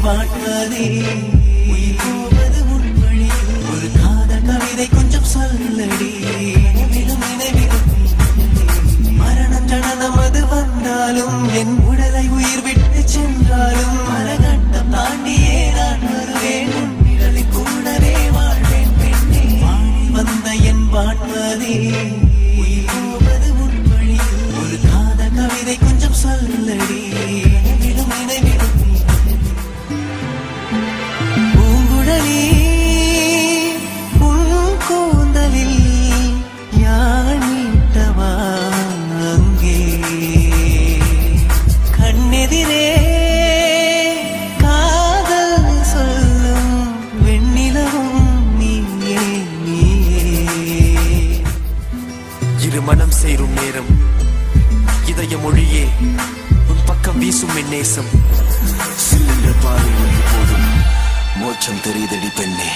வாட்டாதே உயிர் போவது உன் வழி ஒரு காதல் கவிதை கொஞ்சம் சொல்லடி நினைவிலும் நினைவிலும் மரணம் ஜனனம் அது வந்தாலும் என் உடலை உயிர் விட்டு சென்றாலும் மரகட்டம் தாண்டியே நான் வருவேன் உன் நிழலில் கூடவே வாழ்வேன் பெண்ணே வாழி வந்த என் வாட்டாதே உயிர் போவது உன் வழி ஒரு காதல் கவிதை கொஞ்சம் சொல்லடி நினைவிலும் நினைவிலும் மனம் சேரும் நேரம் இதய மொழியே உன் பக்கம் வீசும் என் நேசம் சில்லென்ற பார்வை ஒன்று போதும் மோட்சம் தெரியுதடி பெண்ணே.